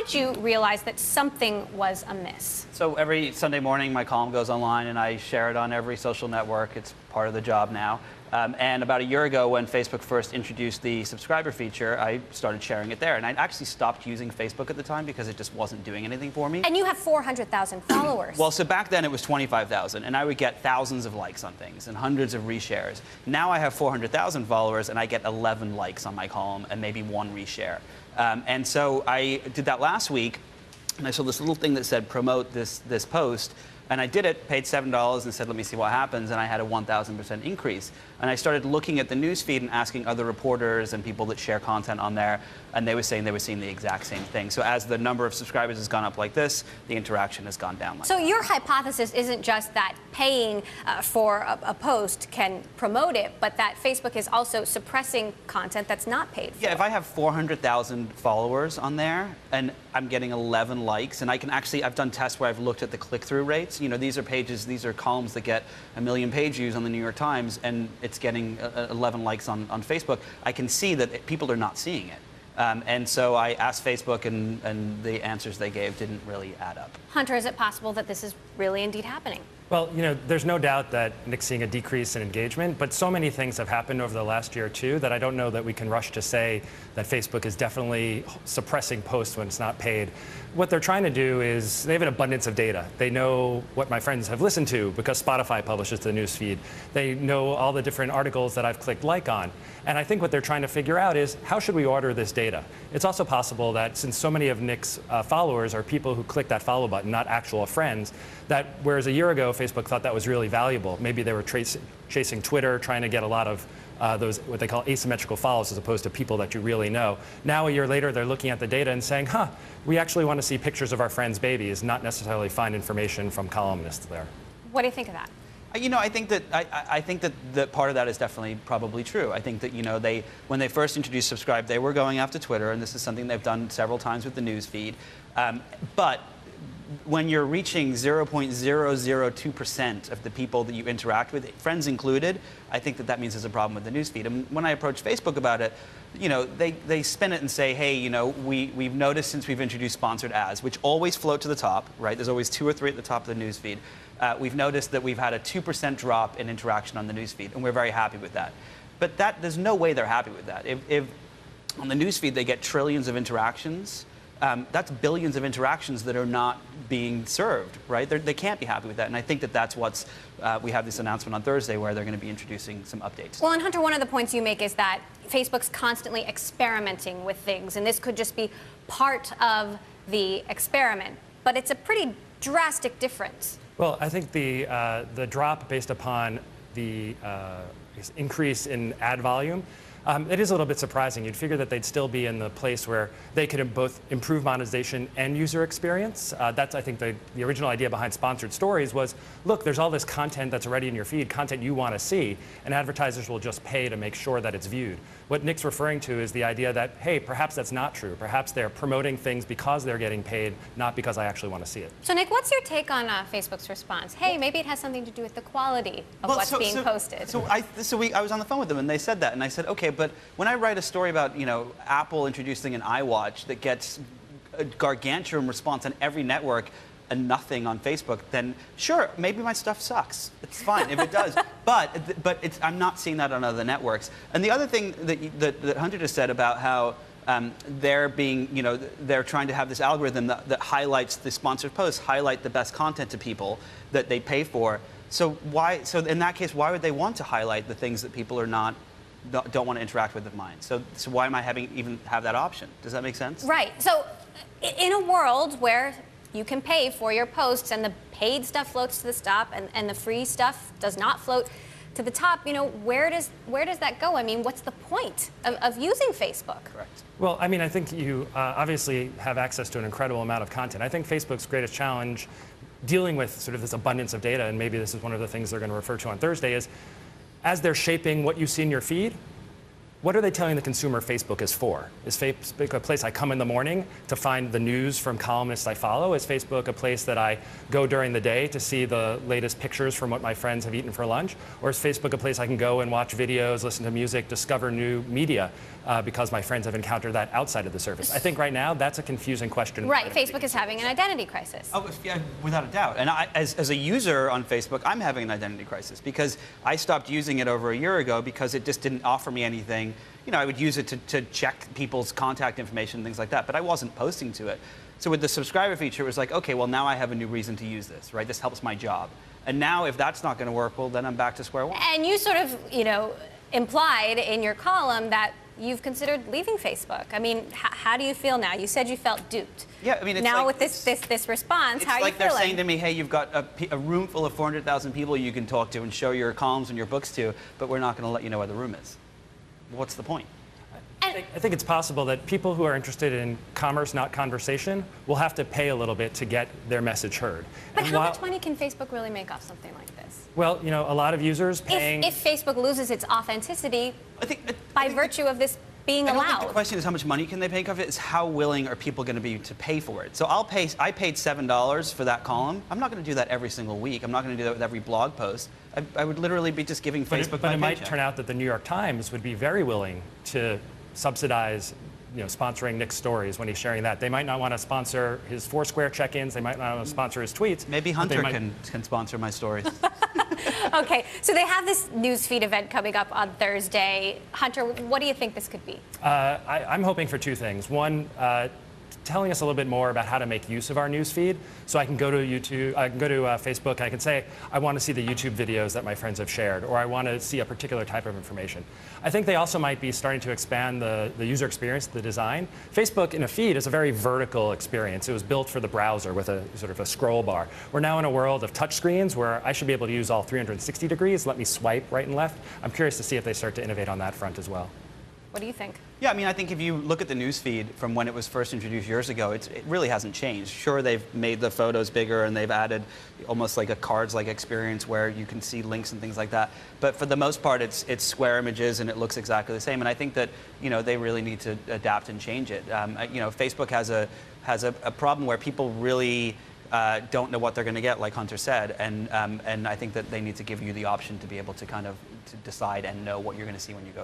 did you realize that something was amiss? So every Sunday morning, my column goes online, and I share it on every social network. It's part of the job now. And about a year ago, when Facebook first introduced the subscriber feature, I started sharing it there. And I actually stopped using Facebook at the time because it just wasn't doing anything for me. And you have 400,000 followers. Well, so back then it was 25,000, and I would get thousands of likes on things and hundreds of reshares. Now I have 400,000 followers, and I get 11 likes on my column and maybe 1 reshare. And so I did that last week, and I saw this little thing that said promote this post. And I did it, paid $7, and said, let me see what happens, and I had a 1,000% increase. And I started looking at the news feed and asking other reporters and people that share content on there, and they were saying they were seeing the exact same thing. So as the number of subscribers has gone up like this, the interaction has gone down like So that. your hypothesis isn't just that paying for a post can promote it, but that Facebook is also suppressing content that's not paid for. Yeah, if I have 400,000 followers on there, and I'm getting 11 likes, and I can actually, I've done tests where I've looked at the click-through rates. You know, these are pages, these are columns that get 1 million page views on the New York Times, and it's getting 11 likes on Facebook. I can see that people are not seeing it. And so I asked Facebook, and the answers they gave didn't really add up. Hunter, is it possible that this is really indeed happening? Well, you know, there's no doubt that Nick's seeing a decrease in engagement, but so many things have happened over the last year or two that I don't know that we can rush to say that Facebook is definitely suppressing posts when it's not paid. What they're trying to do is they have an abundance of data. They know what my friends have listened to because Spotify publishes the news feed. They know all the different articles that I've clicked like on. And I think what they're trying to figure out is how should we order this data? It's also possible that since so many of Nick's followers are people who click that follow button, not actual friends, that whereas a year ago Facebook thought that was really valuable, maybe they were chasing Twitter, trying to get a lot of those what they call asymmetrical follows as opposed to people that you really know. Now a year later they're looking at the data and saying, we actually want to see pictures of our friends' babies, not necessarily find information from columnists there. What do you think of that? You know, I think that part of that is definitely probably true. I think that, you know, when they first introduced Subscribe, they were going after Twitter, and this is something they've done several times with the news feed. But when you're reaching 0.002% of the people that you interact with, friends included, I think that means there's a problem with the newsfeed. And when I approach Facebook about it, you know, they spin it and say, hey, you know, we've noticed since we've introduced sponsored ads, which always float to the top, right? There's always 2 or 3 at the top of the newsfeed. We've noticed that we've had a 2% drop in interaction on the newsfeed, and we're very happy with that. But there's no way they're happy with that. If on the newsfeed they get trillions of interactions, that's billions of interactions that are not being served, right? They can't be happy with that, and I think that's what's we have this announcement on Thursday where they're going to be introducing some updates. Well, and Hunter, one of the points you make is that Facebook's constantly experimenting with things, and this could just be part of the experiment, but it's a pretty drastic difference. Well, I think the drop based upon the increase in ad volume, it is a little bit surprising. You'd figure that they'd still be in the place where they could both improve monetization and user experience. That's, I think, the original idea behind sponsored stories was, look, there's all this content that's already in your feed, content you want to see, and advertisers will just pay to make sure that it's viewed. What Nick's referring to is the idea that, hey, perhaps that's not true. Perhaps they're promoting things because they're getting paid, not because I actually want to see it. So, Nick, what's your take on Facebook's response? Hey, maybe it has something to do with the quality of what's being posted. I was on the phone with them, and they said that, and I said, okay, but when I write a story about, you know, Apple introducing an iWatch that gets a gargantuan response on every network and nothing on Facebook, then sure, maybe my stuff sucks. It's fine if it does. But I'm not seeing that on other networks. And the other thing that Hunter just said about how they're being, you know, they're trying to have this algorithm that highlights the sponsored posts, highlight the best content to people that they pay for. So in that case, why would they want to highlight the things that people are don't want to interact with of mine? So why am I even have that option? Does that make sense? Right. So in a world where you can pay for your posts and the paid stuff floats to the top and the free stuff does not float to the top, you know, where does that go? I mean, what's the point of using Facebook? Correct. Well, I mean, I think you obviously have access to an incredible amount of content. I think Facebook's greatest challenge dealing with sort of this abundance of data, and maybe this is one of the things they're going to refer to on Thursday, is as they're shaping what you see in your feed, what are they telling the consumer Facebook is for? Is Facebook a place I come in the morning to find the news from columnists I follow? Is Facebook a place that I go during the day to see the latest pictures from what my friends have eaten for lunch? Or is Facebook a place I can go and watch videos, listen to music, discover new media because my friends have encountered that outside of the service? I think right now that's a confusing question. Right, Facebook is having an identity crisis. Oh, yeah, without a doubt. And as a user on Facebook, I'm having an identity crisis because I stopped using it over a year ago because it just didn't offer me anything. You know, I would use it to check people's contact information and things like that, but I wasn't posting to it. So with the subscriber feature, it was like, okay, well, now I have a new reason to use this, right? This helps my job. And now if that's not going to work, well, then I'm back to square one. And you sort of, you know, implied in your column that you've considered leaving Facebook. I mean, how do you feel now? You said you felt duped. Yeah, I mean, it's now like, with this response, how are you feeling? It's like they're saying to me, hey, you've got a room full of 400,000 people you can talk to and show your columns and your books to, but we're not going to let you know where the room is. What's the point? I think it's possible that people who are interested in commerce, not conversation, will have to pay a little bit to get their message heard. But how much money can Facebook really make off something like this? Well, you know, a lot of users paying... If Facebook loses its authenticity by virtue of this being allowed. I don't think the question is how much money can they make of it, it's how willing are people going to be to pay for it. So I paid $7 for that column. I'm not going to do that every single week. I'm not going to do that with every blog post. I would literally be just giving Facebook But my it might paycheck. turn out that the New York Times would be very willing to subsidize, you know, sponsoring Nick's stories when he's sharing that. They might not want to sponsor his Foursquare check-ins. They might not want to sponsor his tweets. Maybe Hunter can sponsor my stories. Okay, so they have this newsfeed event coming up on Thursday. Hunter, what do you think this could be? I'm hoping for two things. One, telling us a little bit more about how to make use of our newsfeed. So I can go to YouTube, I can go to Facebook, and I can say, I want to see the YouTube videos that my friends have shared, or I want to see a particular type of information. I think they also might be starting to expand the user experience, the design. Facebook in a feed is a very vertical experience. It was built for the browser with a sort of a scroll bar. We're now in a world of touch screens where I should be able to use all 360 degrees, let me swipe right and left. I'm curious to see if they start to innovate on that front as well. What do you think? Yeah, I mean, I think if you look at the newsfeed from when it was first introduced years ago, it really hasn't changed. Sure, they've made the photos bigger and they've added almost like a cards-like experience where you can see links and things like that. But for the most part, it's square images and it looks exactly the same. And I think that, you know, they really need to adapt and change it. You know, Facebook has a problem where people really don't know what they're going to get, like Hunter said, and I think that they need to give you the option to be able to kind of decide and know what you're going to see when you go there.